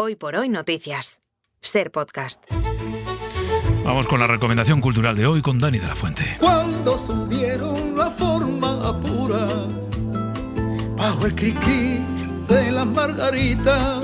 Hoy por hoy noticias. Ser podcast. Vamos con la recomendación cultural de hoy con Dani de la Fuente. Cuando subieron la forma pura, bajo el cri-cri de la margarita,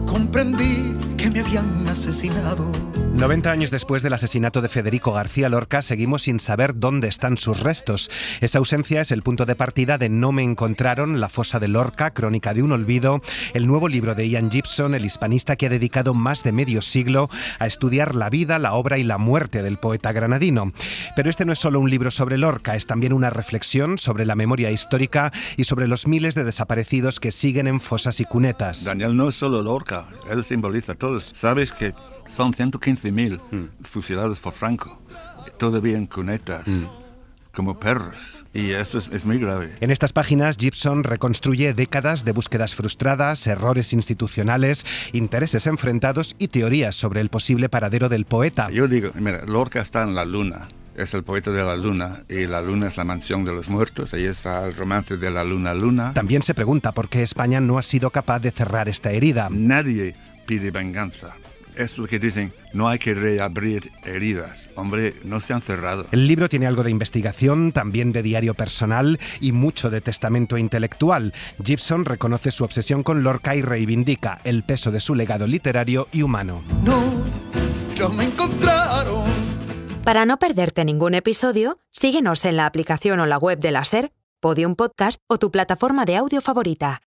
comprendí que me habían asesinado. 90 años después del asesinato de Federico García Lorca, seguimos sin saber dónde están sus restos. Esa ausencia es el punto de partida de No me encontraron, La fosa de Lorca, crónica de un olvido, el nuevo libro de Ian Gibson, el hispanista que ha dedicado más de medio siglo a estudiar la vida, la obra y la muerte del poeta granadino. Pero este no es solo un libro sobre Lorca, es también una reflexión sobre la memoria histórica y sobre los miles de desaparecidos que siguen en fosas y cunetas. Daniel no es solo Lorca, él simboliza a todos. Sabes que son 115.000 fusilados por Franco, todavía en cunetas, como perros. Y eso es muy grave. En estas páginas, Gibson reconstruye décadas de búsquedas frustradas, errores institucionales, intereses enfrentados y teorías sobre el posible paradero del poeta. Yo digo, mira, Lorca está en la luna. Es el poeta de la luna, y la luna es la mansión de los muertos. Ahí está el romance de la luna. También se pregunta por qué España no ha sido capaz de cerrar esta herida. Nadie pide venganza. Es lo que dicen, no hay que reabrir heridas. Hombre, no se han cerrado. El libro tiene algo de investigación, también de diario personal y mucho de testamento intelectual. Gibson reconoce su obsesión con Lorca y reivindica el peso de su legado literario y humano. No me encontraron. Para no perderte ningún episodio, síguenos en la aplicación o la web de la SER, Podium Podcast o tu plataforma de audio favorita.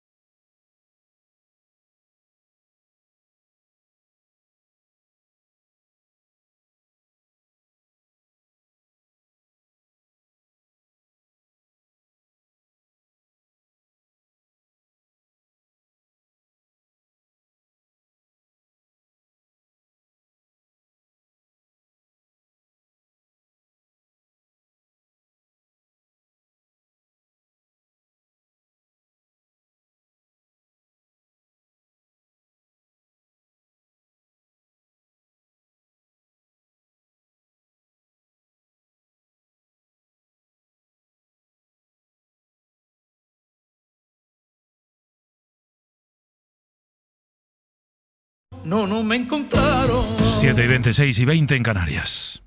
No me encontraron. 7:20, 6:20 en Canarias.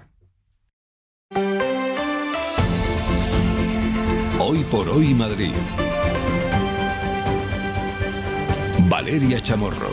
Hoy por hoy Madrid. Valeria Chamorro.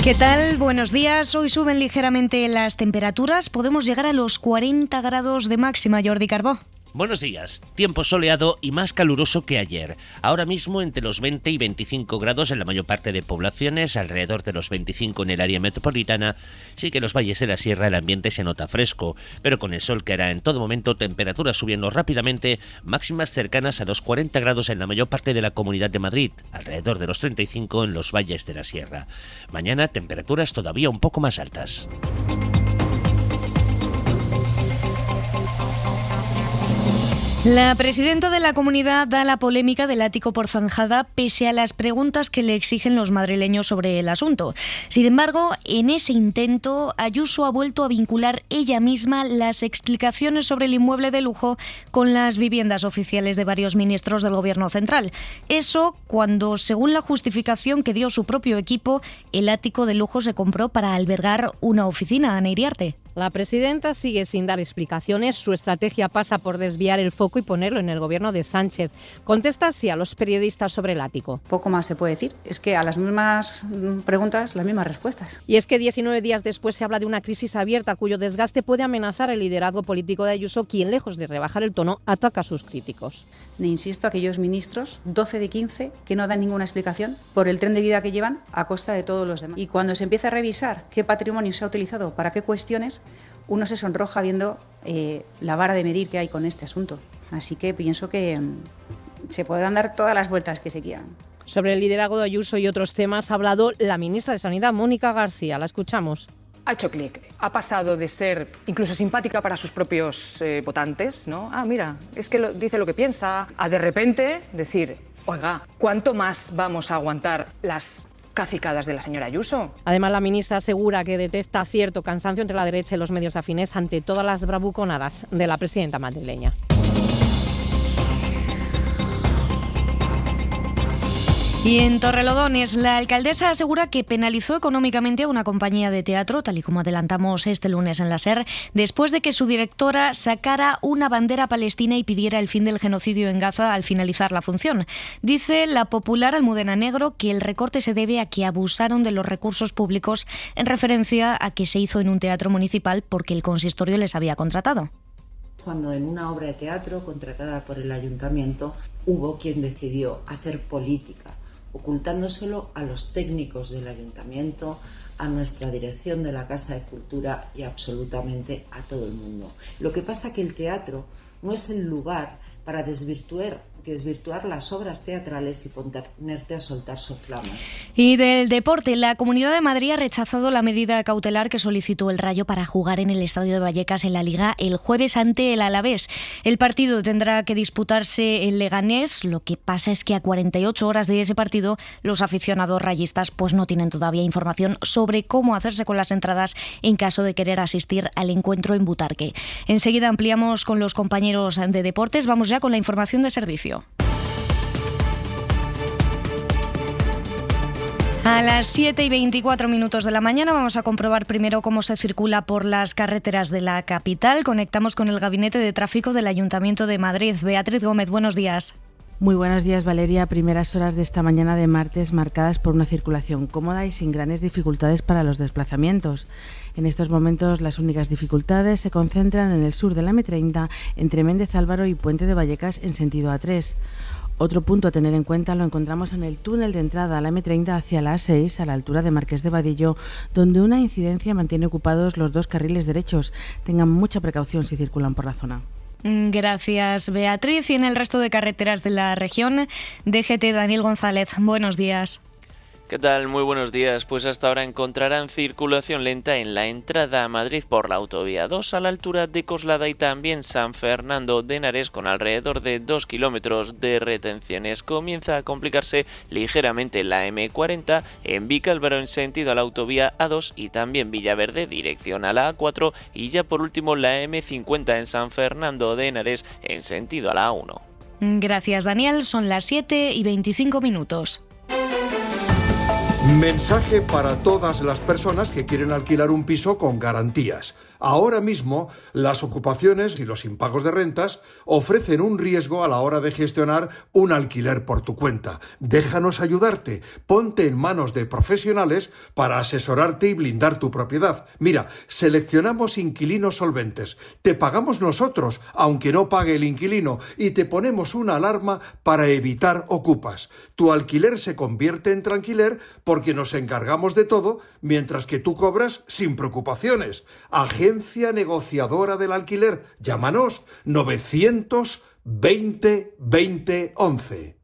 ¿Qué tal? Buenos días. Hoy suben ligeramente las temperaturas. Podemos llegar a los 40 grados de máxima, Jordi Carbó. Buenos días. Tiempo soleado y más caluroso que ayer. Ahora mismo entre los 20 y 25 grados en la mayor parte de poblaciones, alrededor de los 25 en el área metropolitana. Sí que en los valles de la sierra el ambiente se nota fresco, pero con el sol que hará en todo momento, temperaturas subiendo rápidamente, máximas cercanas a los 40 grados en la mayor parte de la Comunidad de Madrid, alrededor de los 35 en los valles de la sierra. Mañana temperaturas todavía un poco más altas. La presidenta de la comunidad da la polémica del ático por zanjada pese a las preguntas que le exigen los madrileños sobre el asunto. Sin embargo, en ese intento, Ayuso ha vuelto a vincular ella misma las explicaciones sobre el inmueble de lujo con las viviendas oficiales de varios ministros del Gobierno central. Eso cuando, según la justificación que dio su propio equipo, el ático de lujo se compró para albergar una oficina. Ana Iriarte. La presidenta sigue sin dar explicaciones. Su estrategia pasa por desviar el foco y ponerlo en el gobierno de Sánchez. Contesta así a los periodistas sobre el ático. Poco más se puede decir. Es que a las mismas preguntas, las mismas respuestas. Y es que 19 días después se habla de una crisis abierta cuyo desgaste puede amenazar el liderazgo político de Ayuso, quien, lejos de rebajar el tono, ataca a sus críticos. Le insisto a aquellos ministros, 12 de 15, que no dan ninguna explicación por el tren de vida que llevan a costa de todos los demás. Y cuando se empieza a revisar qué patrimonio se ha utilizado para qué cuestiones, uno se sonroja viendo la vara de medir que hay con este asunto. Así que pienso que se podrán dar todas las vueltas que se quieran. Sobre el liderazgo de Ayuso y otros temas ha hablado la ministra de Sanidad, Mónica García. La escuchamos. Ha hecho clic. Ha pasado de ser incluso simpática para sus propios votantes, ¿no? Ah, mira, es que dice lo que piensa. A de repente decir, oiga, ¿cuánto más vamos a aguantar las cacicadas de la señora Ayuso? Además, la ministra asegura que detecta cierto cansancio entre la derecha y los medios afines ante todas las bravuconadas de la presidenta madrileña. Y en Torrelodones, la alcaldesa asegura que penalizó económicamente a una compañía de teatro, tal y como adelantamos este lunes en la SER, después de que su directora sacara una bandera palestina y pidiera el fin del genocidio en Gaza al finalizar la función. Dice la popular Almudena Negro que el recorte se debe a que abusaron de los recursos públicos en referencia a que se hizo en un teatro municipal porque el consistorio les había contratado. Cuando en una obra de teatro contratada por el ayuntamiento hubo quien decidió hacer política, ocultándoselo a los técnicos del ayuntamiento, a nuestra dirección de la Casa de Cultura y absolutamente a todo el mundo. Lo que pasa es que el teatro no es el lugar para desvirtuar las obras teatrales y ponerte a soltar soflamas. Y del deporte, la Comunidad de Madrid ha rechazado la medida cautelar que solicitó el Rayo para jugar en el Estadio de Vallecas en la Liga el jueves ante el Alavés. El partido tendrá que disputarse en Leganés. Lo que pasa es que a 48 horas de ese partido los aficionados rayistas pues no tienen todavía información sobre cómo hacerse con las entradas en caso de querer asistir al encuentro en Butarque. Enseguida ampliamos con los compañeros de deportes. Vamos ya con la información de servicio. A las 7:24 de la mañana vamos a comprobar primero cómo se circula por las carreteras de la capital. Conectamos con el Gabinete de Tráfico del Ayuntamiento de Madrid. Beatriz Gómez, buenos días. Muy buenos días, Valeria. Primeras horas de esta mañana de martes marcadas por una circulación cómoda y sin grandes dificultades para los desplazamientos. En estos momentos las únicas dificultades se concentran en el sur de la M30 entre Méndez Álvaro y Puente de Vallecas en sentido A3. Otro punto a tener en cuenta lo encontramos en el túnel de entrada a la M30 hacia la A6, a la altura de Marqués de Vadillo, donde una incidencia mantiene ocupados los dos carriles derechos. Tengan mucha precaución si circulan por la zona. Gracias, Beatriz. Y en el resto de carreteras de la región, DGT Daniel González, buenos días. ¿Qué tal? Muy buenos días. Pues hasta ahora encontrarán circulación lenta en la entrada a Madrid por la autovía 2 a la altura de Coslada y también San Fernando de Henares con alrededor de 2 kilómetros de retenciones. Comienza a complicarse ligeramente la M40 en Vicálvaro en sentido a la autovía A2 y también Villaverde dirección a la A4 y ya por último la M50 en San Fernando de Henares en sentido a la A1. Gracias, Daniel. Son las 7:25. Mensaje para todas las personas que quieren alquilar un piso con garantías. Ahora mismo, las ocupaciones y los impagos de rentas ofrecen un riesgo a la hora de gestionar un alquiler por tu cuenta. Déjanos ayudarte. Ponte en manos de profesionales para asesorarte y blindar tu propiedad. Mira, seleccionamos inquilinos solventes. Te pagamos nosotros, aunque no pague el inquilino, y te ponemos una alarma para evitar ocupas. Tu alquiler se convierte en tranquiler porque nos encargamos de todo, mientras que tú cobras sin preocupaciones. Agencia negociadora del alquiler. Llámanos 920 20 11.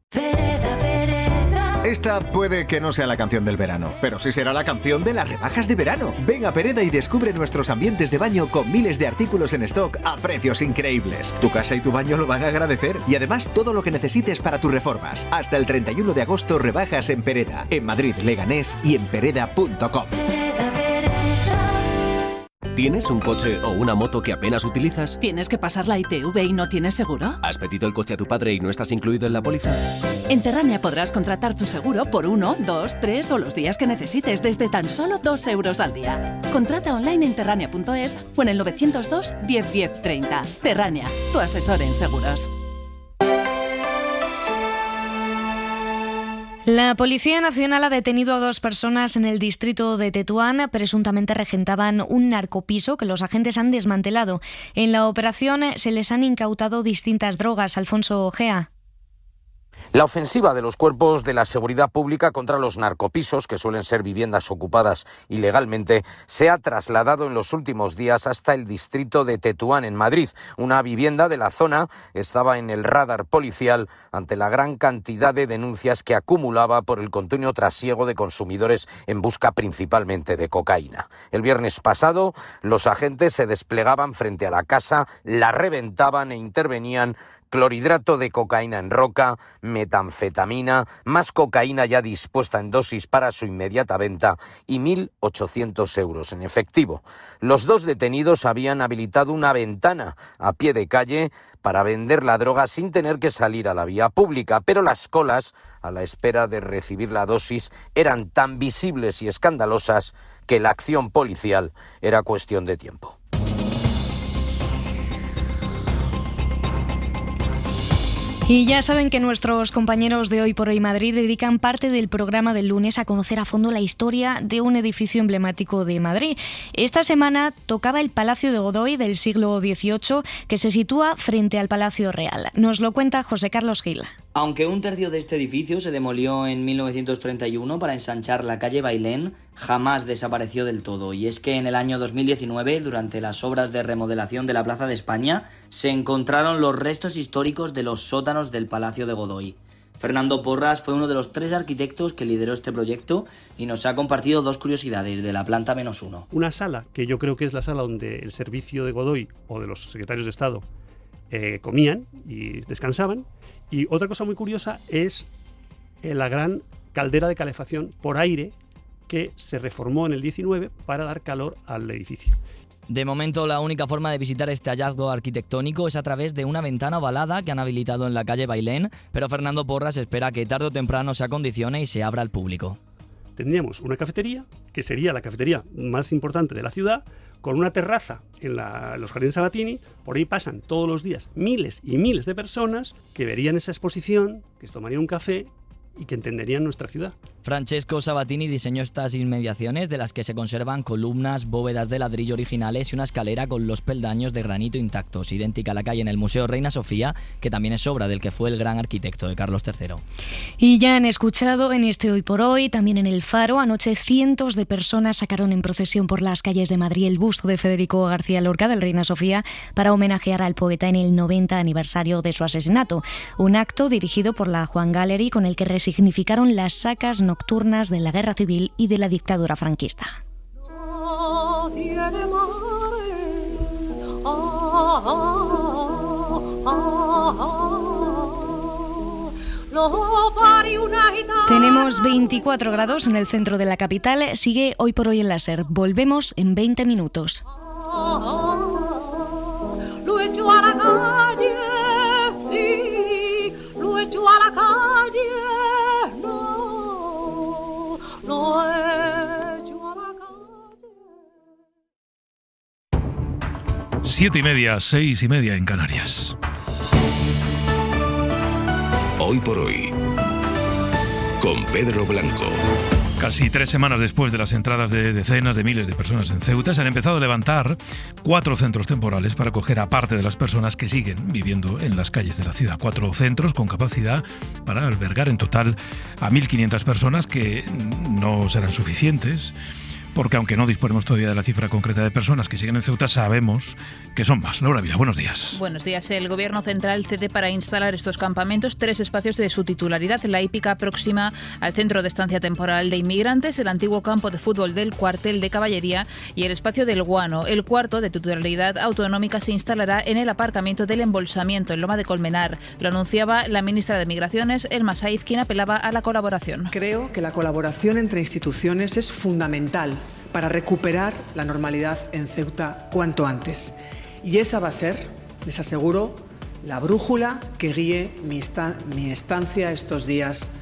Esta puede que no sea la canción del verano, pero sí será la canción de las rebajas de verano. Ven a Pereda y descubre nuestros ambientes de baño con miles de artículos en stock a precios increíbles. Tu casa y tu baño lo van a agradecer y además todo lo que necesites para tus reformas. Hasta el 31 de agosto rebajas en Pereda, en Madrid, Leganés y en pereda.com. ¿Tienes un coche o una moto que apenas utilizas? ¿Tienes que pasar la ITV y no tienes seguro? ¿Has pedido el coche a tu padre y no estás incluido en la póliza? En Terrania podrás contratar tu seguro por 1, 2, 3 o los días que necesites desde tan solo 2 euros al día. Contrata online en terrania.es o en el 902 10 10 30. Terrania, tu asesor en seguros. La Policía Nacional ha detenido a 2 personas en el distrito de Tetuán. Presuntamente regentaban un narcopiso que los agentes han desmantelado. En la operación se les han incautado distintas drogas. Alfonso Ojea. La ofensiva de los cuerpos de la seguridad pública contra los narcopisos, que suelen ser viviendas ocupadas ilegalmente, se ha trasladado en los últimos días hasta el distrito de Tetuán, en Madrid. Una vivienda de la zona estaba en el radar policial ante la gran cantidad de denuncias que acumulaba por el continuo trasiego de consumidores en busca principalmente de cocaína. El viernes pasado, los agentes se desplegaban frente a la casa, la reventaban e intervenían clorhidrato de cocaína en roca, metanfetamina, más cocaína ya dispuesta en dosis para su inmediata venta y 1.800 euros en efectivo. Los 2 detenidos habían habilitado una ventana a pie de calle para vender la droga sin tener que salir a la vía pública, pero las colas a la espera de recibir la dosis eran tan visibles y escandalosas que la acción policial era cuestión de tiempo. Y ya saben que nuestros compañeros de Hoy por Hoy Madrid dedican parte del programa del lunes a conocer a fondo la historia de un edificio emblemático de Madrid. Esta semana tocaba el Palacio de Godoy del siglo XVIII, que se sitúa frente al Palacio Real. Nos lo cuenta José Carlos Gil. Aunque un tercio de este edificio se demolió en 1931 para ensanchar la calle Bailén, jamás desapareció del todo. Y es que en el año 2019, durante las obras de remodelación de la Plaza de España, se encontraron los restos históricos de los sótanos del Palacio de Godoy. Fernando Porras fue uno de los 3 arquitectos que lideró este proyecto y nos ha compartido 2 curiosidades de la planta -1. Una sala que yo creo que es la sala donde el servicio de Godoy o de los secretarios de Estado comían y descansaban. Y otra cosa muy curiosa es la gran caldera de calefacción por aire que se reformó en el 19 para dar calor al edificio. De momento, la única forma de visitar este hallazgo arquitectónico es a través de una ventana ovalada que han habilitado en la calle Bailén, pero Fernando Porras espera que tarde o temprano se acondicione y se abra al público. Tendríamos una cafetería, que sería la cafetería más importante de la ciudad, con una terraza en los Jardines Sabatini. Por ahí pasan todos los días miles y miles de personas que verían esa exposición, que se tomarían un café y que entenderían nuestra ciudad. Francesco Sabatini diseñó estas inmediaciones, de las que se conservan columnas, bóvedas de ladrillo originales y una escalera con los peldaños de granito intactos, idéntica a la que hay en el Museo Reina Sofía, que también es obra del que fue el gran arquitecto de Carlos III. Y ya han escuchado en este Hoy por Hoy, también en El Faro, anoche cientos de personas sacaron en procesión por las calles de Madrid el busto de Federico García Lorca del Reina Sofía para homenajear al poeta en el 90 aniversario de su asesinato. Un acto dirigido por la Juan Gallery con el que resignificaron las sacas nocturnas de la guerra civil y de la dictadura franquista. Tenemos 24 grados en el centro de la capital. Sigue Hoy por Hoy en la SER. Volvemos en 20 minutos. Lo echo a la calle, sí, lo echo a la calle, no, lo echo a la calle. 7:30, 6:30 en Canarias. Hoy por Hoy, con Pedro Blanco. Casi 3 semanas después de las entradas de decenas de miles de personas en Ceuta, se han empezado a levantar 4 centros temporales para acoger a parte de las personas que siguen viviendo en las calles de la ciudad. 4 centros con capacidad para albergar en total a 1.500 personas, que no serán suficientes, porque aunque no disponemos todavía de la cifra concreta de personas que siguen en Ceuta, sabemos que son más. Laura Vila, buenos días. Buenos días. El Gobierno Central cede para instalar estos campamentos 3 espacios de su titularidad: la hípica próxima al Centro de Estancia Temporal de Inmigrantes, el antiguo campo de fútbol del Cuartel de Caballería y el espacio del Guano. El cuarto, de titularidad autonómica, se instalará en el aparcamiento del Embolsamiento, en Loma de Colmenar. Lo anunciaba la ministra de Migraciones, Elma Saiz, quien apelaba a la colaboración. Creo que la colaboración entre instituciones es fundamental para recuperar la normalidad en Ceuta cuanto antes. Y esa va a ser, les aseguro, la brújula que guíe mi estancia estos días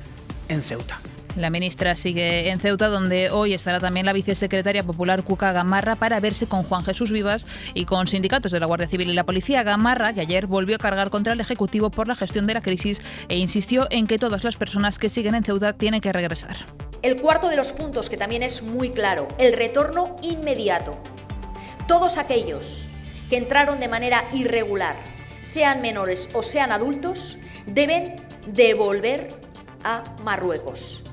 en Ceuta. La ministra sigue en Ceuta, donde hoy estará también la vicesecretaria popular Cuca Gamarra para verse con Juan Jesús Vivas y con sindicatos de la Guardia Civil y la Policía. Gamarra, que ayer volvió a cargar contra el Ejecutivo por la gestión de la crisis e insistió en que todas las personas que siguen en Ceuta tienen que regresar. El cuarto de los puntos, que también es muy claro, el retorno inmediato. Todos aquellos que entraron de manera irregular, sean menores o sean adultos, deben devolver a Marruecos.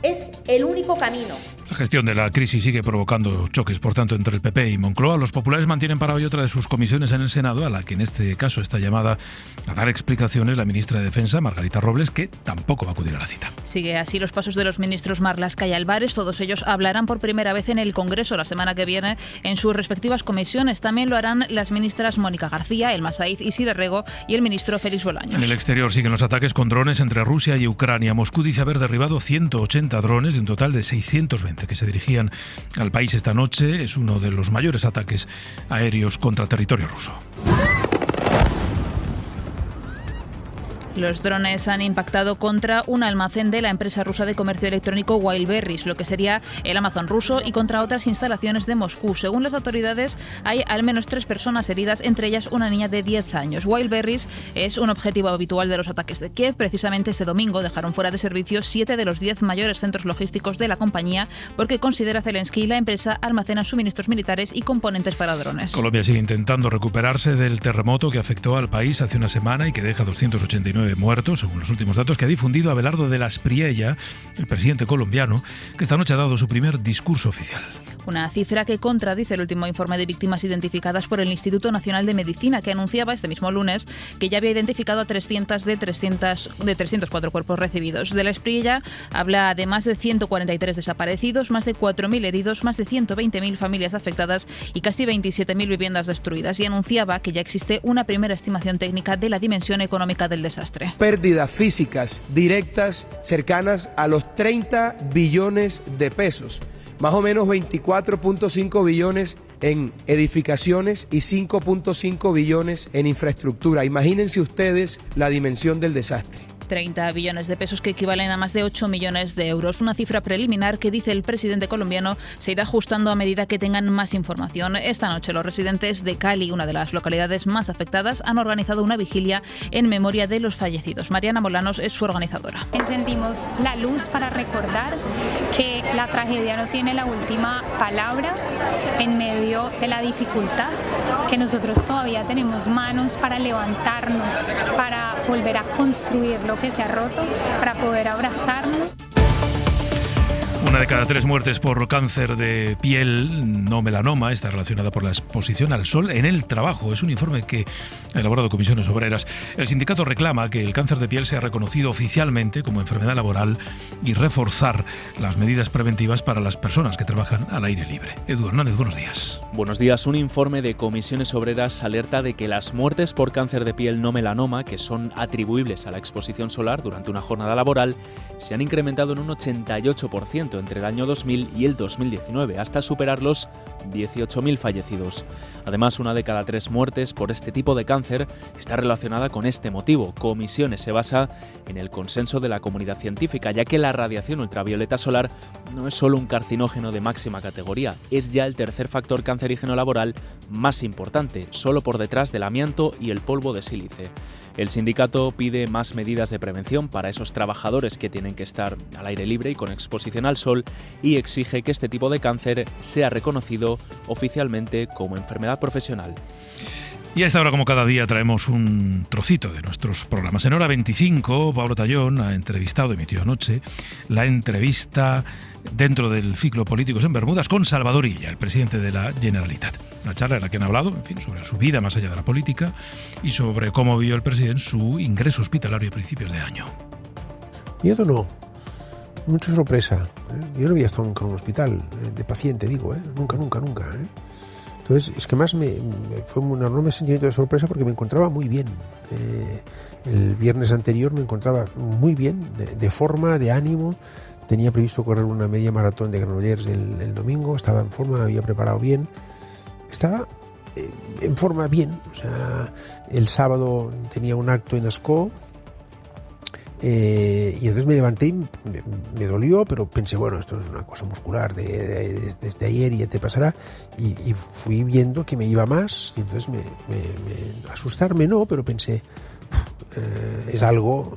Es el único camino. La gestión de la crisis sigue provocando choques, por tanto, entre el PP y Moncloa. Los populares mantienen para hoy otra de sus comisiones en el Senado, a la que en este caso está llamada a dar explicaciones la ministra de Defensa, Margarita Robles, que tampoco va a acudir a la cita. Sigue así los pasos de los ministros Marlaska y Álvarez. Todos ellos hablarán por primera vez en el Congreso la semana que viene en sus respectivas comisiones. También lo harán las ministras Mónica García, Elma Saiz y Sira Rego y el ministro Félix Bolaños. En el exterior siguen los ataques con drones entre Rusia y Ucrania. Moscú dice haber derribado 180 drones de un total de 620 que se dirigían al país esta noche. Es uno de los mayores ataques aéreos contra territorio ruso. Los drones han impactado contra un almacén de la empresa rusa de comercio electrónico Wildberries, lo que sería el Amazon ruso, y contra otras instalaciones de Moscú. Según las autoridades, hay al menos 3 personas heridas, entre ellas una niña de 10 años. Wildberries es un objetivo habitual de los ataques de Kiev. Precisamente este domingo dejaron fuera de servicio 7 de los 10 mayores centros logísticos de la compañía, porque considera Zelensky la empresa almacena suministros militares y componentes para drones. Colombia sigue intentando recuperarse del terremoto que afectó al país hace una semana y que deja 289 muertos, según los últimos datos que ha difundido Abelardo de la Espriella, el presidente colombiano, que esta noche ha dado su primer discurso oficial. Una cifra que contradice el último informe de víctimas identificadas por el Instituto Nacional de Medicina, que anunciaba este mismo lunes que ya había identificado a 300 de 304 cuerpos recibidos. De la Espriella habla de más de 143 desaparecidos, más de 4.000 heridos, más de 120.000 familias afectadas y casi 27.000 viviendas destruidas, y anunciaba que ya existe una primera estimación técnica de la dimensión económica del desastre. Pérdidas físicas directas cercanas a los 30 billones de pesos. Más o menos 24.5 billones en edificaciones y 5.5 billones en infraestructura. Imagínense ustedes la dimensión del desastre. 30 billones de pesos que equivalen a más de 8 millones de euros. Una cifra preliminar que, dice el presidente colombiano, se irá ajustando a medida que tengan más información. Esta noche los residentes de Cali, una de las localidades más afectadas, han organizado una vigilia en memoria de los fallecidos. Mariana Molanos es su organizadora. Encendimos la luz para recordar que la tragedia no tiene la última palabra en medio de la dificultad, que nosotros todavía tenemos manos para levantarnos, para volver a construir lo que se ha roto, para poder abrazarnos. 1 de cada 3 muertes por cáncer de piel, no melanoma, está relacionada por la exposición al sol en el trabajo. Es un informe que ha elaborado Comisiones Obreras. El sindicato reclama que el cáncer de piel sea reconocido oficialmente como enfermedad laboral y reforzar las medidas preventivas para las personas que trabajan al aire libre. Edu Hernández, buenos días. Buenos días. Un informe de Comisiones Obreras alerta de que las muertes por cáncer de piel no melanoma, que son atribuibles a la exposición solar durante una jornada laboral, se han incrementado en un 88% entre el año 2000 y el 2019, hasta superar los 18.000 fallecidos. Además, 1 de cada 3 muertes por este tipo de cáncer está relacionada con este motivo. Comisiones se basa en el consenso de la comunidad científica, ya que la radiación ultravioleta solar no es solo un carcinógeno de máxima categoría, es ya el tercer factor cancerígeno laboral más importante, solo por detrás del amianto y el polvo de sílice. El sindicato pide más medidas de prevención para esos trabajadores que tienen que estar al aire libre y con exposición al sol, y exige que este tipo de cáncer sea reconocido oficialmente como enfermedad profesional. Y a esta hora, como cada día, traemos un trocito de nuestros programas. En hora 25, Pablo Tallón ha entrevistado, emitió anoche, la entrevista dentro del ciclo Políticos en Bermudas con Salvador Illa, el presidente de la Generalitat. Una charla en la que han hablado, en fin, sobre su vida más allá de la política y sobre cómo vio el presidente su ingreso hospitalario a principios de año. Miedo no, mucha sorpresa. Yo no había estado nunca en un hospital de paciente, digo, nunca. Entonces, es que más fue un enorme sentimiento de sorpresa porque me encontraba muy bien. El viernes anterior me encontraba muy bien, de forma, de ánimo. Tenía previsto correr una media maratón de Granollers el domingo, estaba en forma, había preparado bien. Estaba en forma bien. O sea, el sábado tenía un acto en Ascó. Y entonces me levanté y me dolió, pero pensé, bueno, esto es una cosa muscular desde ayer y ya te pasará, y fui viendo que me iba más, y entonces asustarme no, pero pensé, es algo,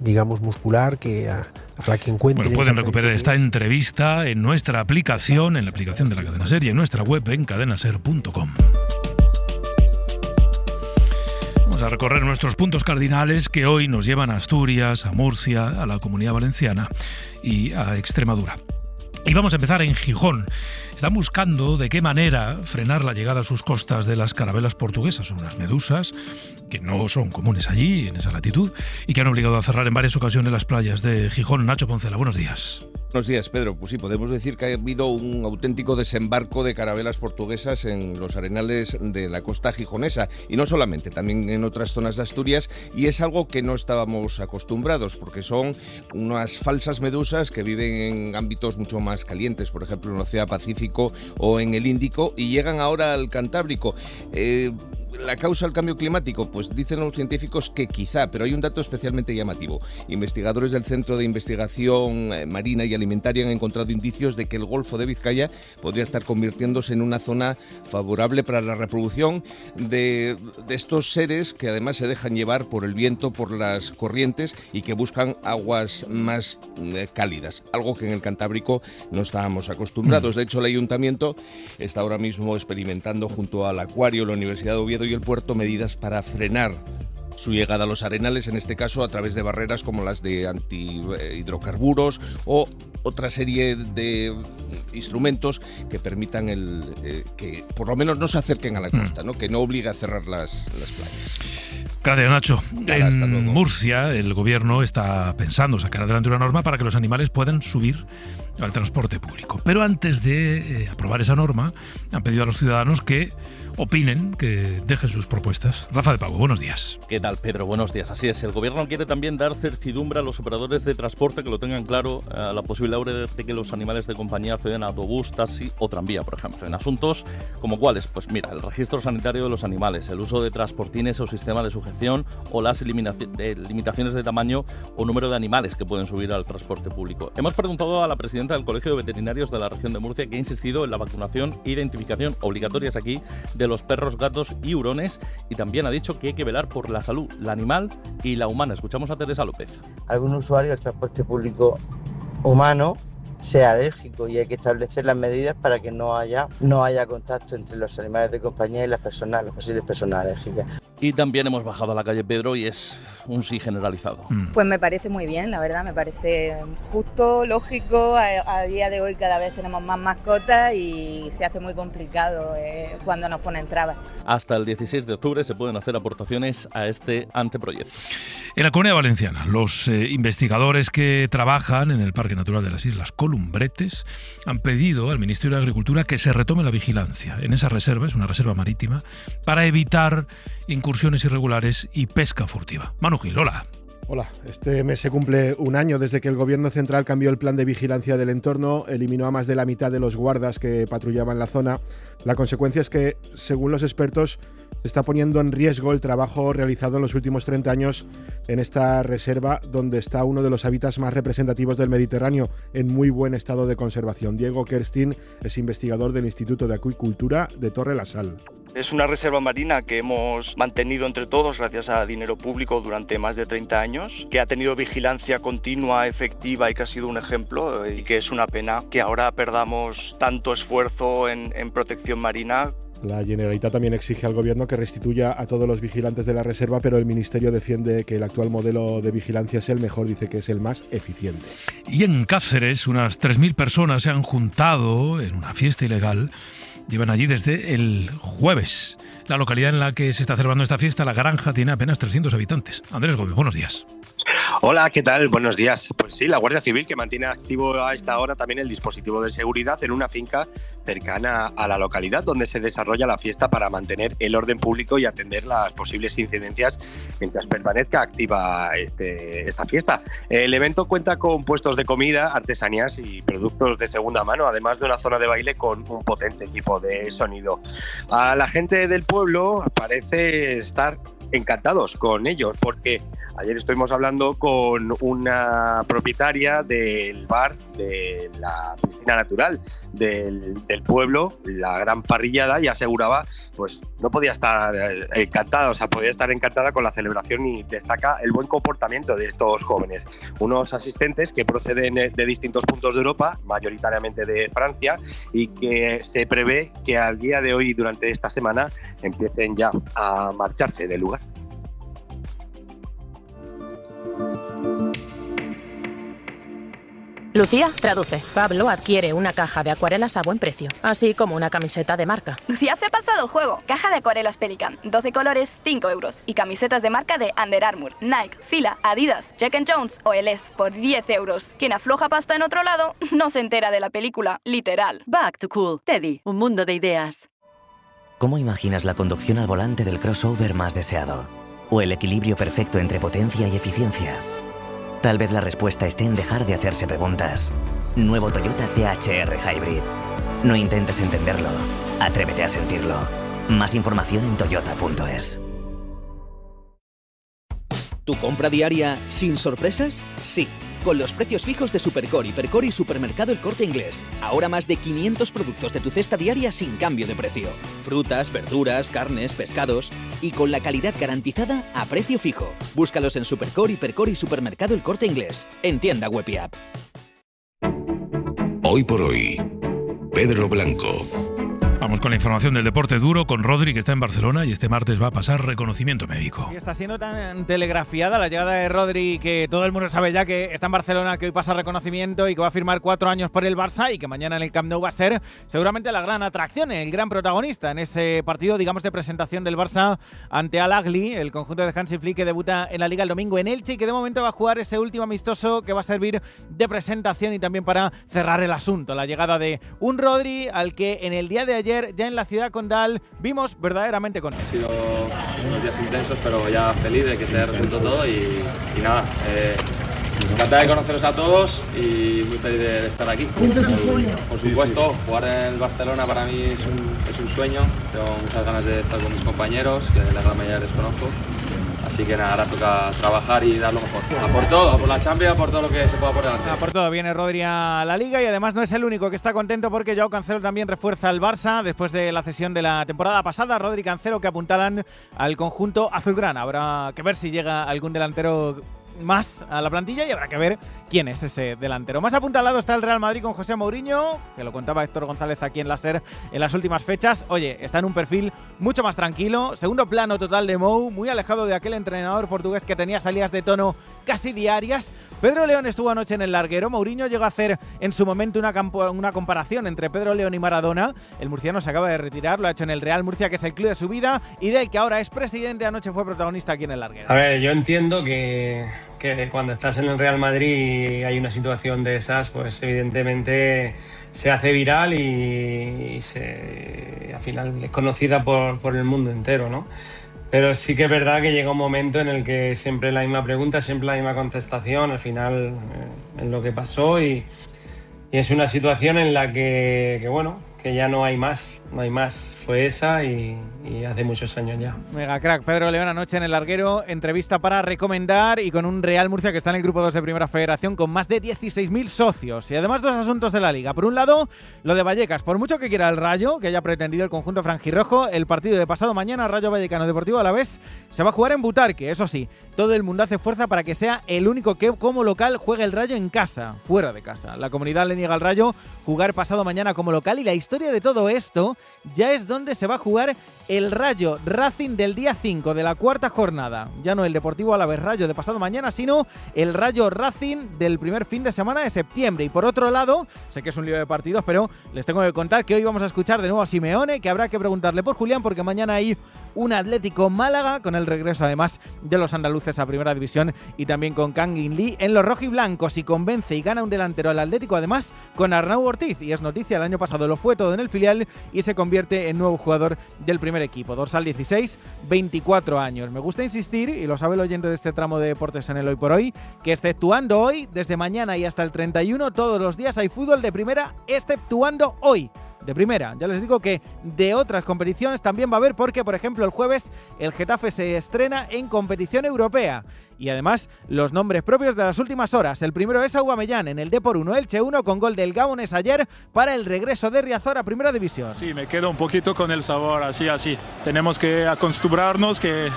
digamos, muscular que a la que encuentren. Bueno, pueden recuperar esta entrevista en nuestra aplicación, en la aplicación de la Cadena Ser, y en nuestra web en cadenaser.com. Vamos a recorrer nuestros puntos cardinales que hoy nos llevan a Asturias, a Murcia, a la Comunidad Valenciana y a Extremadura. Y vamos a empezar en Gijón. Están buscando de qué manera frenar la llegada a sus costas de las carabelas portuguesas. Son unas medusas que no son comunes allí, en esa latitud, y que han obligado a cerrar en varias ocasiones las playas de Gijón. Nacho Poncela, buenos días. Buenos días, Pedro. Pues sí, podemos decir que ha habido un auténtico desembarco de carabelas portuguesas en los arenales de la costa gijonesa, y no solamente, también en otras zonas de Asturias, y es algo que no estábamos acostumbrados, porque son unas falsas medusas que viven en ámbitos mucho más calientes, por ejemplo en el Océano Pacífico o en el Índico, y llegan ahora al Cantábrico. ¿La causa del cambio climático? Pues dicen los científicos que quizá, pero hay un dato especialmente llamativo. Investigadores del Centro de Investigación Marina y Alimentaria han encontrado indicios de que el Golfo de Vizcaya podría estar convirtiéndose en una zona favorable para la reproducción de estos seres que además se dejan llevar por el viento, por las corrientes y que buscan aguas más cálidas, algo que en el Cantábrico no estábamos acostumbrados. De hecho, el Ayuntamiento está ahora mismo experimentando junto al Acuario, la Universidad de Oviedo y el puerto medidas para frenar su llegada a los arenales, en este caso a través de barreras como las de antihidrocarburos o otra serie de instrumentos que permitan que por lo menos no se acerquen a la costa, ¿no? Que no obligue a cerrar las playas. Gracias, Nacho. En Murcia, el gobierno está pensando sacar adelante una norma para que los animales puedan subir al transporte público. Pero antes de aprobar esa norma, han pedido a los ciudadanos que opinen, que dejen sus propuestas. Rafa de Pago, buenos días. ¿Qué tal, Pedro? Buenos días. Así es, el gobierno quiere también dar certidumbre a los operadores de transporte, que lo tengan claro, a la posibilidad de que los animales de compañía accedan a autobús, taxi o tranvía, por ejemplo. En asuntos como cuáles, pues mira, el registro sanitario de los animales, el uso de transportines o sistema de sujeción o las limitaciones de tamaño o número de animales que pueden subir al transporte público. Hemos preguntado a la presidenta del Colegio de Veterinarios de la región de Murcia, que ha insistido en la vacunación e identificación obligatorias aquí de los perros, gatos y hurones, y también ha dicho que hay que velar por la salud, la animal y la humana. Escuchamos a Teresa López. Algún usuario del transporte público humano sea alérgico y hay que establecer las medidas para que no haya contacto entre los animales de compañía y las posibles personas alérgicas. Y también hemos bajado a la calle, Pedro, y es un sí generalizado. Pues me parece muy bien, la verdad, me parece justo, lógico. A día de hoy cada vez tenemos más mascotas y se hace muy complicado cuando nos ponen trabas. Hasta el 16 de octubre se pueden hacer aportaciones a este anteproyecto. En la Comunidad Valenciana, los investigadores que trabajan en el Parque Natural de las Islas Columbretes han pedido al Ministerio de Agricultura que se retome la vigilancia en esa reserva, es una reserva marítima, para evitar incursiones irregulares y pesca furtiva. Manu Gil, hola. Hola, este mes se cumple un año desde que el Gobierno central cambió el plan de vigilancia del entorno, eliminó a más de la mitad de los guardas que patrullaban la zona. La consecuencia es que, según los expertos, se está poniendo en riesgo el trabajo realizado en los últimos 30 años en esta reserva, donde está uno de los hábitats más representativos del Mediterráneo, en muy buen estado de conservación. Diego Kerstin es investigador del Instituto de Acuicultura de Torre la Sal. Es una reserva marina que hemos mantenido entre todos gracias a dinero público durante más de 30 años, que ha tenido vigilancia continua, efectiva y que ha sido un ejemplo, y que es una pena que ahora perdamos tanto esfuerzo en protección marina. La Generalitat también exige al Gobierno que restituya a todos los vigilantes de la reserva, pero el Ministerio defiende que el actual modelo de vigilancia es el mejor, dice que es el más eficiente. Y en Cáceres, unas 3.000 personas se han juntado en una fiesta ilegal. Llevan allí desde el jueves. La localidad en la que se está celebrando esta fiesta, La Granja, tiene apenas 300 habitantes. Andrés Gómez, buenos días. Hola, ¿qué tal? Buenos días. Pues sí, la Guardia Civil, que mantiene activo a esta hora también el dispositivo de seguridad en una finca cercana a la localidad donde se desarrolla la fiesta, para mantener el orden público y atender las posibles incidencias mientras permanezca activa esta fiesta. El evento cuenta con puestos de comida, artesanías y productos de segunda mano, además de una zona de baile con un potente equipo de sonido. A la gente del pueblo parece estar encantados con ellos, porque ayer estuvimos hablando con una propietaria del bar de la piscina natural del pueblo, la Gran Parrillada, y aseguraba, pues no podía estar encantada, o sea, podía estar encantada con la celebración, y destaca el buen comportamiento de estos jóvenes, unos asistentes que proceden de distintos puntos de Europa, mayoritariamente de Francia, y que se prevé que al día de hoy, durante esta semana, empiecen ya a marcharse del lugar. Lucía, traduce. Pablo adquiere una caja de acuarelas a buen precio, así como una camiseta de marca. Lucía se ha pasado el juego. Caja de acuarelas Pelican, 12 colores, 5 euros. Y camisetas de marca de Under Armour, Nike, Fila, Adidas, Jack & Jones o LS por 10 euros. Quien afloja pasta en otro lado no se entera de la película, literal. Back to Cool. Teddy, un mundo de ideas. ¿Cómo imaginas la conducción al volante del crossover más deseado? ¿O el equilibrio perfecto entre potencia y eficiencia? Tal vez la respuesta esté en dejar de hacerse preguntas. Nuevo Toyota THR Hybrid. No intentes entenderlo, atrévete a sentirlo. Más información en toyota.es. ¿Tu compra diaria sin sorpresas? Sí, con los precios fijos de Supercore, Hipercor y Supermercado El Corte Inglés. Ahora más de 500 productos de tu cesta diaria sin cambio de precio. Frutas, verduras, carnes, pescados y con la calidad garantizada a precio fijo. Búscalos en Supercore, Hipercor y Supermercado El Corte Inglés. En tienda web y app. Hoy por hoy, Pedro Blanco. Vamos con la información del deporte duro con Rodri, que está en Barcelona y este martes va a pasar reconocimiento médico. Y está siendo tan telegrafiada la llegada de Rodri que todo el mundo sabe ya que está en Barcelona, que hoy pasa reconocimiento y que va a firmar 4 años por el Barça y que mañana en el Camp Nou va a ser seguramente la gran atracción, el gran protagonista en ese partido, digamos, de presentación del Barça ante Al Ahly, el conjunto de Hansi Flick que debuta en la Liga el domingo en Elche y que de momento va a jugar ese último amistoso que va a servir de presentación y también para cerrar el asunto. La llegada de un Rodri al que en el día de ayer ya en la ciudad condal vimos verdaderamente con él. Ha sido unos días intensos, pero ya feliz de que se haya resuelto todo y nada, encantado de conoceros a todos y muy feliz de estar aquí. Por supuesto, jugar en el Barcelona para mí es un sueño, tengo muchas ganas de estar con mis compañeros, que la gran mayoría les conozco. Así que nada, ahora toca trabajar y dar lo mejor. A por todo, a por la Champions, a por todo lo que se pueda por delante. A por todo, viene Rodri a la Liga y además no es el único que está contento porque Joao Cancelo también refuerza al Barça después de la cesión de la temporada pasada. Rodri y Cancelo que apuntalan al conjunto azulgrana. Habrá que ver si llega algún delantero más a la plantilla y habrá que ver quién es ese delantero. Más apuntalado está el Real Madrid con José Mourinho, que lo contaba Héctor González aquí en la SER en las últimas fechas. Oye, está en un perfil mucho más tranquilo, segundo plano total de Mou, muy alejado de aquel entrenador portugués que tenía salidas de tono casi diarias. Pedro León estuvo anoche en el larguero. Mourinho llegó a hacer en su momento una comparación entre Pedro León y Maradona. El murciano se acaba de retirar, lo ha hecho en el Real Murcia, que es el club de su vida y del que ahora es presidente. Anoche fue protagonista aquí en el larguero. A ver, yo entiendo que cuando estás en el Real Madrid y hay una situación de esas, pues evidentemente se hace viral y al final es conocida por el mundo entero, ¿no? Pero sí que es verdad que llega un momento en el que siempre la misma pregunta, siempre la misma contestación, al final es lo que pasó y es una situación en la que bueno, que ya no hay más, fue esa y hace muchos años ya. Mega crack, Pedro León anoche en el larguero, entrevista para recomendar y con un Real Murcia que está en el grupo 2 de Primera Federación con más de 16.000 socios. Y además dos asuntos de la Liga. Por un lado, lo de Vallecas, por mucho que quiera el Rayo, que haya pretendido el conjunto franjirrojo, el partido de pasado mañana, Rayo Vallecano Deportivo Alavés, se va a jugar en Butarque. Eso sí, todo el mundo hace fuerza para que sea el único que como local juegue el Rayo en casa, fuera de casa. La comunidad le niega al Rayo jugar pasado mañana como local y la historia de todo esto ya es donde se va a jugar el Rayo Racing del día 5 de la cuarta jornada. Ya no el Deportivo Alavés Rayo de pasado mañana, sino el Rayo Racing del primer fin de semana de septiembre. Y por otro lado, sé que es un lío de partidos, pero les tengo que contar que hoy vamos a escuchar de nuevo a Simeone, que habrá que preguntarle por Julián, porque mañana hay un Atlético Málaga, con el regreso además de los andaluces a Primera División y también con Kangin Lee en los rojiblancos, y convence y gana un delantero al Atlético además con Arnau Ortiz, y es noticia, el año pasado lo fue todo en el filial y se convierte en nuevo jugador del primer equipo. Dorsal 16, 24 años. Me gusta insistir, y lo sabe el oyente de este tramo de deportes en el Hoy por Hoy, que exceptuando hoy, desde mañana y hasta el 31, todos los días hay fútbol de primera, exceptuando hoy. De primera, ya les digo que de otras competiciones también va a haber, porque por ejemplo el jueves el Getafe se estrena en competición europea y además los nombres propios de las últimas horas. El primero es Aubameyang en el Depor 1, Elche 1, con gol del Gabones ayer para el regreso de Riazor a Primera División. Sí, me quedo un poquito con el sabor así. Tenemos que acostumbrarnos que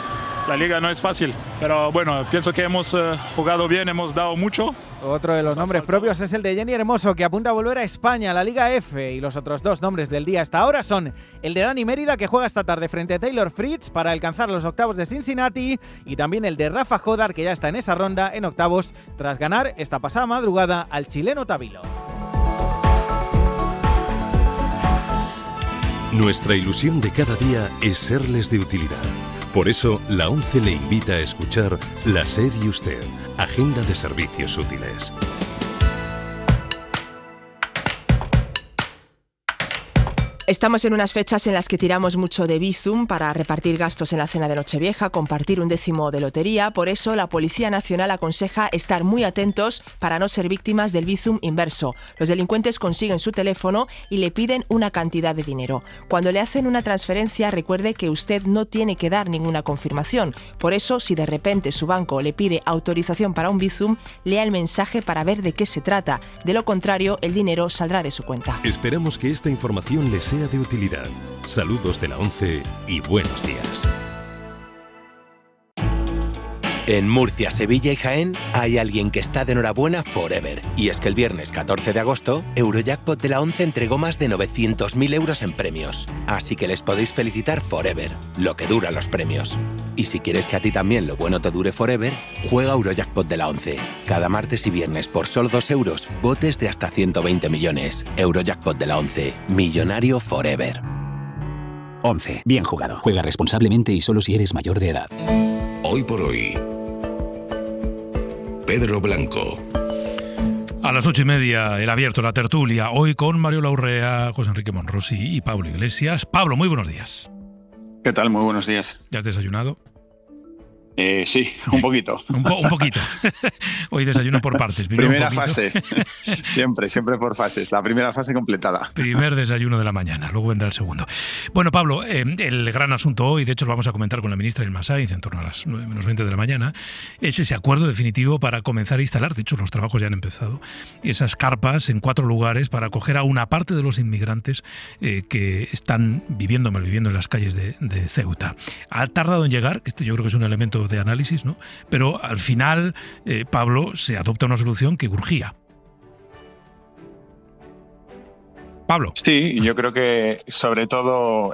la liga no es fácil, pero bueno, pienso que hemos jugado bien, hemos dado mucho. Otro de los nombres propios es el de Jenny Hermoso, que apunta a volver a España, a la Liga F. Y los otros dos nombres del día hasta ahora son el de Dani Mérida, que juega esta tarde frente a Taylor Fritz para alcanzar los octavos de Cincinnati, y también el de Rafa Jodar, que ya está en esa ronda en octavos tras ganar esta pasada madrugada al chileno Tabilo. Nuestra ilusión de cada día es serles de utilidad. Por eso, la ONCE le invita a escuchar La SER y Usted, Agenda de Servicios Útiles. Estamos en unas fechas en las que tiramos mucho de Bizum para repartir gastos en la cena de Nochevieja, compartir un décimo de lotería. Por eso, la Policía Nacional aconseja estar muy atentos para no ser víctimas del Bizum inverso. Los delincuentes consiguen su teléfono y le piden una cantidad de dinero. Cuando le hacen una transferencia, recuerde que usted no tiene que dar ninguna confirmación. Por eso, si de repente su banco le pide autorización para un Bizum, lea el mensaje para ver de qué se trata. De lo contrario, el dinero saldrá de su cuenta. Esperamos que esta información le sea de utilidad. Saludos de la ONCE y buenos días. En Murcia, Sevilla y Jaén hay alguien que está de enhorabuena forever. Y es que el viernes 14 de agosto, Eurojackpot de la ONCE entregó más de 900.000 euros en premios. Así que les podéis felicitar forever, lo que duran los premios. Y si quieres que a ti también lo bueno te dure forever, juega Eurojackpot de la ONCE. Cada martes y viernes por solo 2 euros, botes de hasta 120 millones. Eurojackpot de la ONCE, millonario forever. 11. Bien jugado. Juega responsablemente y solo si eres mayor de edad. Hoy por hoy, Pedro Blanco. A las 8:30, el abierto, la tertulia, hoy con Mario Laurrea, José Enrique Monrosi y Pablo Iglesias. Pablo, muy buenos días. ¿Qué tal? Muy buenos días. ¿Ya has desayunado? Sí, un poquito. Un poquito. Hoy desayuno por partes. Primera fase. siempre por fases. La primera fase completada. Primer desayuno de la mañana, luego vendrá el segundo. Bueno, Pablo, el gran asunto hoy, de hecho lo vamos a comentar con la ministra Ilma Sainz en torno a las 9:20 de la mañana, es ese acuerdo definitivo para comenzar a instalar, de hecho los trabajos ya han empezado, esas carpas en 4 lugares para acoger a una parte de los inmigrantes que están viviendo en las calles de Ceuta. Ha tardado en llegar, este yo creo que es un elemento de análisis, ¿no? Pero al final, Pablo, se adopta una solución que urgía. Pablo. Sí, yo creo que sobre todo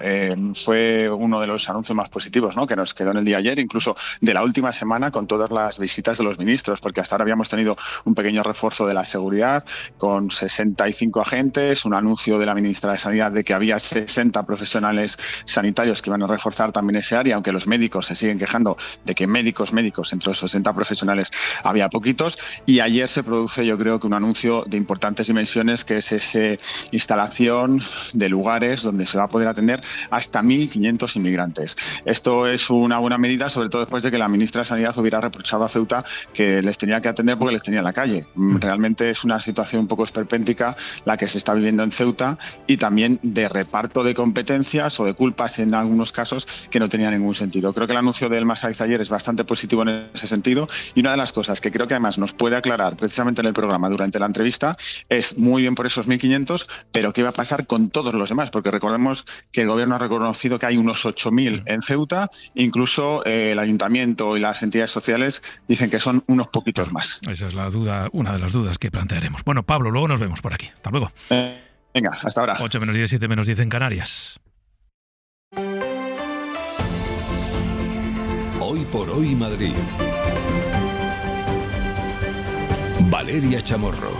fue uno de los anuncios más positivos, ¿no?, que nos quedó en el día ayer, incluso de la última semana, con todas las visitas de los ministros, porque hasta ahora habíamos tenido un pequeño refuerzo de la seguridad con 65 agentes, un anuncio de la ministra de Sanidad de que había 60 profesionales sanitarios que iban a reforzar también ese área, aunque los médicos se siguen quejando de que médicos, entre los 60 profesionales había poquitos, y ayer se produce, yo creo que un anuncio de importantes dimensiones, que es ese instalación de lugares donde se va a poder atender hasta 1.500 inmigrantes. Esto es una buena medida, sobre todo después de que la ministra de Sanidad hubiera reprochado a Ceuta que les tenía que atender porque les tenía en la calle. Realmente es una situación un poco esperpéntica la que se está viviendo en Ceuta, y también de reparto de competencias o de culpas en algunos casos que no tenía ningún sentido. Creo que el anuncio de Ilma Sainz ayer es bastante positivo en ese sentido, y una de las cosas que creo que además nos puede aclarar precisamente en el programa durante la entrevista es muy bien por esos 1.500, pero qué va a pasar con todos los demás, porque recordemos que el gobierno ha reconocido que hay unos 8.000 en Ceuta, incluso el ayuntamiento y las entidades sociales dicen que son unos poquitos más. Esa es la duda, una de las dudas que plantearemos. Bueno, Pablo, luego nos vemos por aquí. Hasta luego. Venga, hasta ahora. 8:10, 7:10 en Canarias. Hoy por hoy Madrid. Valeria Chamorro.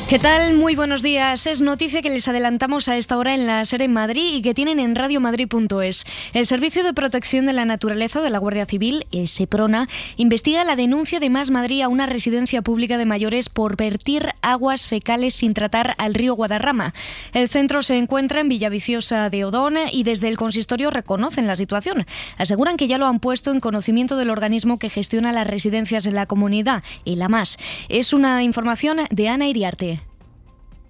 ¿Qué tal? Muy buenos días. Es noticia que les adelantamos a esta hora en la SER en Madrid y que tienen en radiomadrid.es. El Servicio de Protección de la Naturaleza de la Guardia Civil, el SEPRONA, investiga la denuncia de Más Madrid a una residencia pública de mayores por vertir aguas fecales sin tratar al río Guadarrama. El centro se encuentra en Villaviciosa de Odón y desde el consistorio reconocen la situación. Aseguran que ya lo han puesto en conocimiento del organismo que gestiona las residencias en la comunidad, el AMAS. Es una información de Ana Iriarte.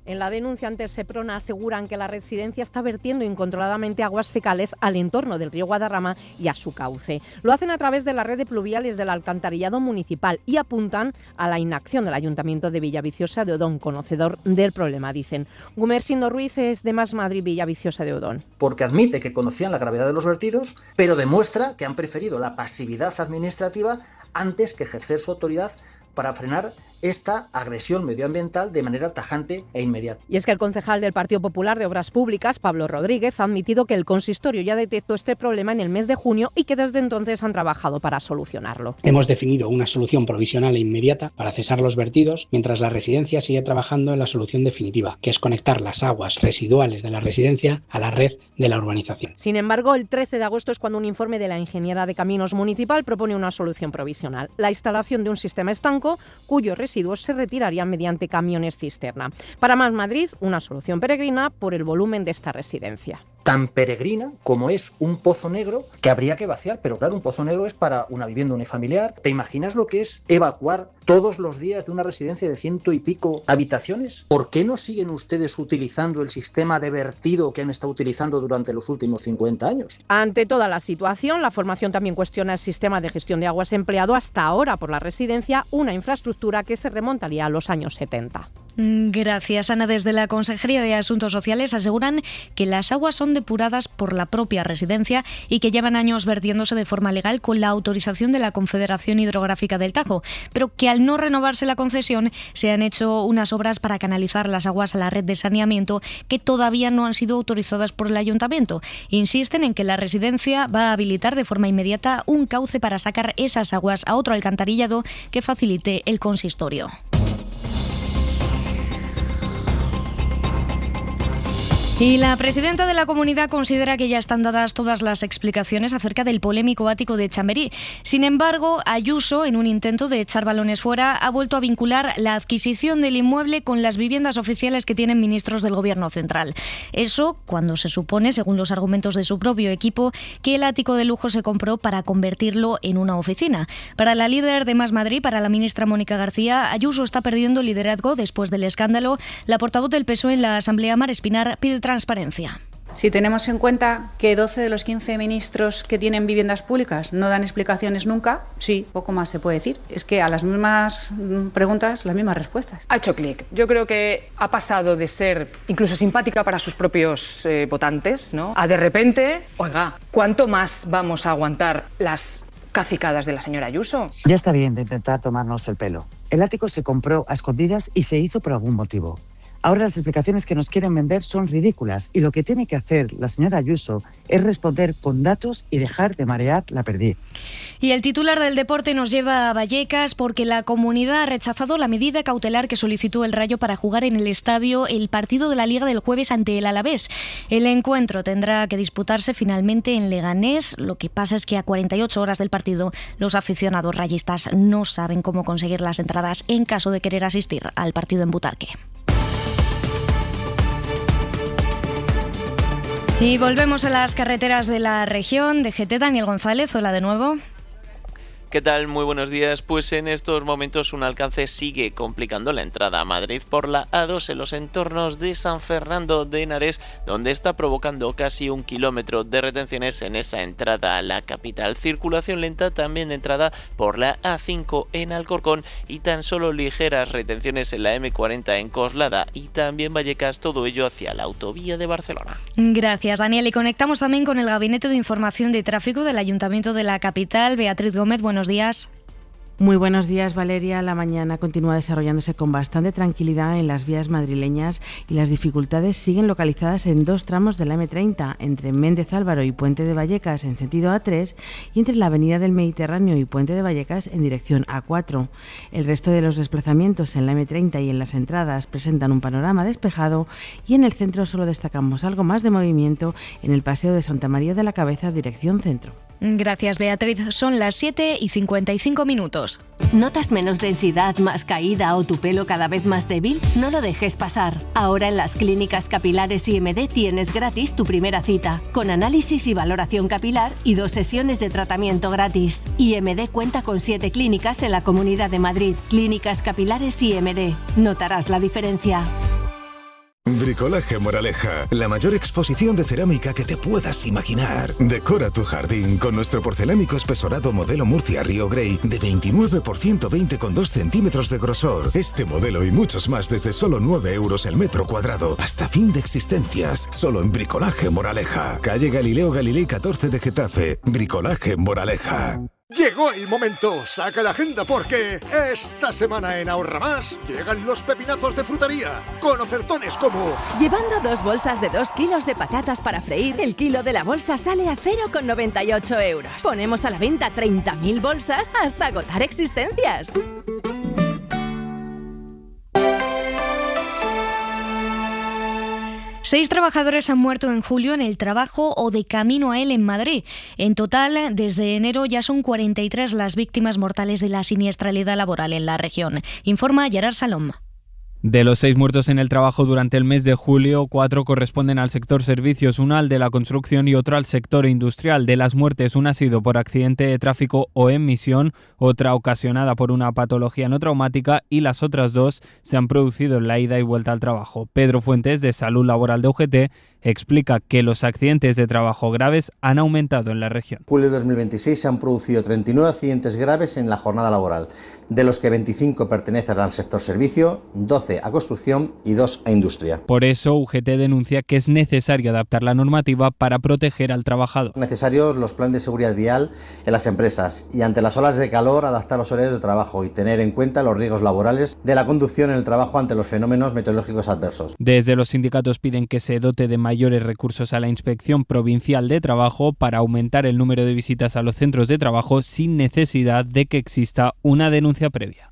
En la denuncia ante Seprona aseguran que la residencia está vertiendo incontroladamente aguas fecales al entorno del río Guadarrama y a su cauce. Lo hacen a través de la red de pluviales del alcantarillado municipal y apuntan a la inacción del Ayuntamiento de Villaviciosa de Odón, conocedor del problema, dicen. Gumersindo Ruiz es de Más Madrid Villaviciosa de Odón. Porque admite que conocían la gravedad de los vertidos, pero demuestra que han preferido la pasividad administrativa antes que ejercer su autoridad para frenar esta agresión medioambiental de manera tajante e inmediata. Y es que el concejal del Partido Popular de Obras Públicas, Pablo Rodríguez, ha admitido que el consistorio ya detectó este problema en el mes de junio y que desde entonces han trabajado para solucionarlo. Hemos definido una solución provisional e inmediata para cesar los vertidos, mientras la residencia sigue trabajando en la solución definitiva, que es conectar las aguas residuales de la residencia a la red de la urbanización. Sin embargo, el 13 de agosto es cuando un informe de la Ingeniera de Caminos Municipal propone una solución provisional: la instalación de un sistema estanco cuyos residuos se retirarían mediante camiones cisterna. Para Más Madrid, una solución peregrina por el volumen de esta residencia. Tan peregrina como es un pozo negro que habría que vaciar, pero claro, un pozo negro es para una vivienda unifamiliar. ¿Te imaginas lo que es evacuar todos los días de una residencia de 100 y pico habitaciones? ¿Por qué no siguen ustedes utilizando el sistema de vertido que han estado utilizando durante los últimos 50 años? Ante toda la situación, la formación también cuestiona el sistema de gestión de aguas empleado hasta ahora por la residencia, una infraestructura que se remontaría a los años 70. Gracias, Ana. Desde la Consejería de Asuntos Sociales aseguran que las aguas son depuradas por la propia residencia y que llevan años vertiéndose de forma legal con la autorización de la Confederación Hidrográfica del Tajo, pero que al no renovarse la concesión se han hecho unas obras para canalizar las aguas a la red de saneamiento que todavía no han sido autorizadas por el Ayuntamiento. Insisten en que la residencia va a habilitar de forma inmediata un cauce para sacar esas aguas a otro alcantarillado que facilite el consistorio. Y la presidenta de la comunidad considera que ya están dadas todas las explicaciones acerca del polémico ático de Chamberí. Sin embargo, Ayuso, en un intento de echar balones fuera, ha vuelto a vincular la adquisición del inmueble con las viviendas oficiales que tienen ministros del Gobierno central. Eso cuando se supone, según los argumentos de su propio equipo, que el ático de lujo se compró para convertirlo en una oficina. Para la líder de Más Madrid, para la ministra Mónica García, Ayuso está perdiendo liderazgo después del escándalo. La portavoz del PSOE en la Asamblea, Mar Espinar, pide transparencia. Si tenemos en cuenta que 12 de los 15 ministros que tienen viviendas públicas no dan explicaciones nunca, sí, poco más se puede decir. Es que a las mismas preguntas, las mismas respuestas. Ha hecho clic. Yo creo que ha pasado de ser incluso simpática para sus propios votantes, ¿no?, a de repente, oiga, ¿cuánto más vamos a aguantar las cacicadas de la señora Ayuso? Ya está bien de intentar tomarnos el pelo. El ático se compró a escondidas y se hizo por algún motivo. Ahora las explicaciones que nos quieren vender son ridículas y lo que tiene que hacer la señora Ayuso es responder con datos y dejar de marear la perdiz. Y el titular del deporte nos lleva a Vallecas porque la comunidad ha rechazado la medida cautelar que solicitó el Rayo para jugar en el estadio el partido de la Liga del jueves ante el Alavés. El encuentro tendrá que disputarse finalmente en Leganés. Lo que pasa es que a 48 horas del partido los aficionados rayistas no saben cómo conseguir las entradas en caso de querer asistir al partido en Butarque. Y volvemos a las carreteras de la región. DGT, Daniel González, hola de nuevo. ¿Qué tal? Muy buenos días. Pues en estos momentos un alcance sigue complicando la entrada a Madrid por la A2 en los entornos de San Fernando de Henares, donde está provocando casi 1 kilómetro de retenciones en esa entrada a la capital. Circulación lenta también de entrada por la A5 en Alcorcón y tan solo ligeras retenciones en la M40 en Coslada y también Vallecas, todo ello hacia la autovía de Barcelona. Gracias, Daniel. Y conectamos también con el Gabinete de Información de Tráfico del Ayuntamiento de la capital. Beatriz Gómez, buenos días. Muy buenos días, Valeria. La mañana continúa desarrollándose con bastante tranquilidad en las vías madrileñas y las dificultades siguen localizadas en 2 tramos de la M30, entre Méndez Álvaro y Puente de Vallecas en sentido A3 y entre la Avenida del Mediterráneo y Puente de Vallecas en dirección A4. El resto de los desplazamientos en la M30 y en las entradas presentan un panorama despejado y en el centro solo destacamos algo más de movimiento en el Paseo de Santa María de la Cabeza, dirección centro. Gracias, Beatriz. Son las 7:55. ¿Notas menos densidad, más caída o tu pelo cada vez más débil? No lo dejes pasar. Ahora en las clínicas capilares IMD tienes gratis tu primera cita, con análisis y valoración capilar y 2 sesiones de tratamiento gratis. IMD cuenta con 7 clínicas en la Comunidad de Madrid. Clínicas capilares IMD. Notarás la diferencia. Bricolaje Moraleja, la mayor exposición de cerámica que te puedas imaginar. Decora tu jardín con nuestro porcelánico espesorado modelo Murcia Rio Grey de 29 por 120,2 centímetros de grosor. Este modelo y muchos más desde solo 9 euros el metro cuadrado. Hasta fin de existencias. Solo en Bricolaje Moraleja. Calle Galileo Galilei 14 de Getafe. Bricolaje Moraleja. Llegó el momento, saca la agenda porque esta semana en Ahorra Más llegan los pepinazos de frutería con ofertones como... Llevando 2 bolsas de 2 kilos de patatas para freír, el kilo de la bolsa sale a 0,98 euros. Ponemos a la venta 30.000 bolsas hasta agotar existencias. 6 trabajadores han muerto en julio en el trabajo o de camino a él en Madrid. En total, desde enero ya son 43 las víctimas mortales de la siniestralidad laboral en la región, informa Gerard Salom. De los 6 muertos en el trabajo durante el mes de julio, 4 corresponden al sector servicios, una al de la construcción y otro al sector industrial. De las muertes, una ha sido por accidente de tráfico o en misión, otra ocasionada por una patología no traumática y las otras 2 se han producido en la ida y vuelta al trabajo. Pedro Fuentes, de Salud Laboral de UGT, explica que los accidentes de trabajo graves han aumentado en la región. En julio de 2026 se han producido 39 accidentes graves en la jornada laboral, de los que 25 pertenecen al sector servicio, 12 a construcción y 2 a industria. Por eso UGT denuncia que es necesario adaptar la normativa para proteger al trabajador. Necesarios los planes de seguridad vial en las empresas y ante las olas de calor adaptar los horarios de trabajo y tener en cuenta los riesgos laborales de la conducción en el trabajo ante los fenómenos meteorológicos adversos. Desde los sindicatos piden que se dote de mayores recursos a la Inspección Provincial de Trabajo para aumentar el número de visitas a los centros de trabajo sin necesidad de que exista una denuncia previa.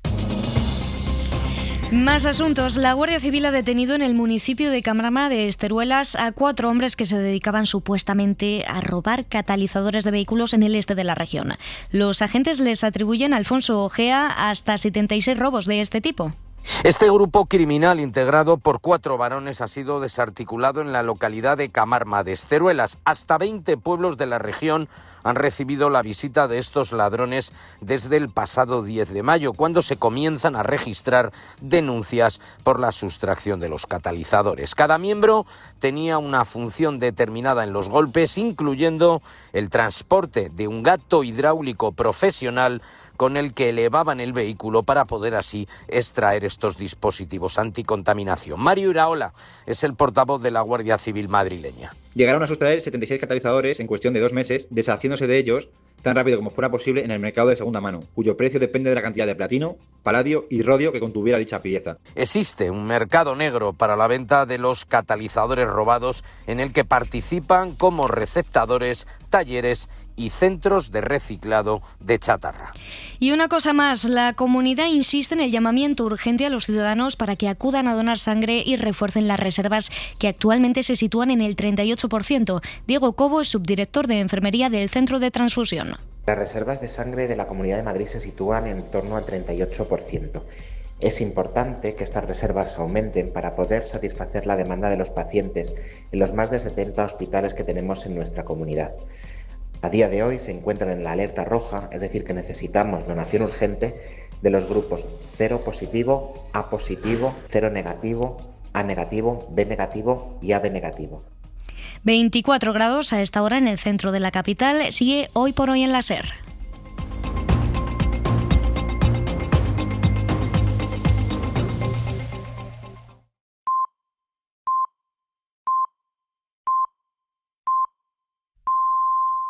Más asuntos. La Guardia Civil ha detenido en el municipio de Camarma de Esteruelas a 4 hombres que se dedicaban supuestamente a robar catalizadores de vehículos en el este de la región. Los agentes les atribuyen a Alfonso Ojea hasta 76 robos de este tipo. Este grupo criminal integrado por 4 varones ha sido desarticulado en la localidad de Camarma de Esteruelas. Hasta 20 pueblos de la región han recibido la visita de estos ladrones desde el pasado 10 de mayo, cuando se comienzan a registrar denuncias por la sustracción de los catalizadores. Cada miembro tenía una función determinada en los golpes, incluyendo el transporte de un gato hidráulico profesional con el que elevaban el vehículo para poder así extraer estos dispositivos anticontaminación. Mario Iraola es el portavoz de la Guardia Civil madrileña. Llegaron a sustraer 76 catalizadores en cuestión de 2 meses, deshaciéndose de ellos tan rápido como fuera posible en el mercado de segunda mano, cuyo precio depende de la cantidad de platino, paladio y rodio que contuviera dicha pieza. Existe un mercado negro para la venta de los catalizadores robados en el que participan como receptadores, talleres y centros de reciclado de chatarra. Y una cosa más, la comunidad insiste en el llamamiento urgente a los ciudadanos para que acudan a donar sangre y refuercen las reservas que actualmente se sitúan en el 38%. Diego Cobo es subdirector de enfermería del Centro de Transfusión. Las reservas de sangre de la Comunidad de Madrid se sitúan en torno al 38%. Es importante que estas reservas aumenten para poder satisfacer la demanda de los pacientes en los más de 70 hospitales que tenemos en nuestra comunidad. A día de hoy se encuentran en la alerta roja, es decir, que necesitamos donación urgente de los grupos 0 positivo, A positivo, 0 negativo, A negativo, B negativo y AB negativo. 24 grados a esta hora en el centro de la capital. Sigue Hoy por Hoy en la SER.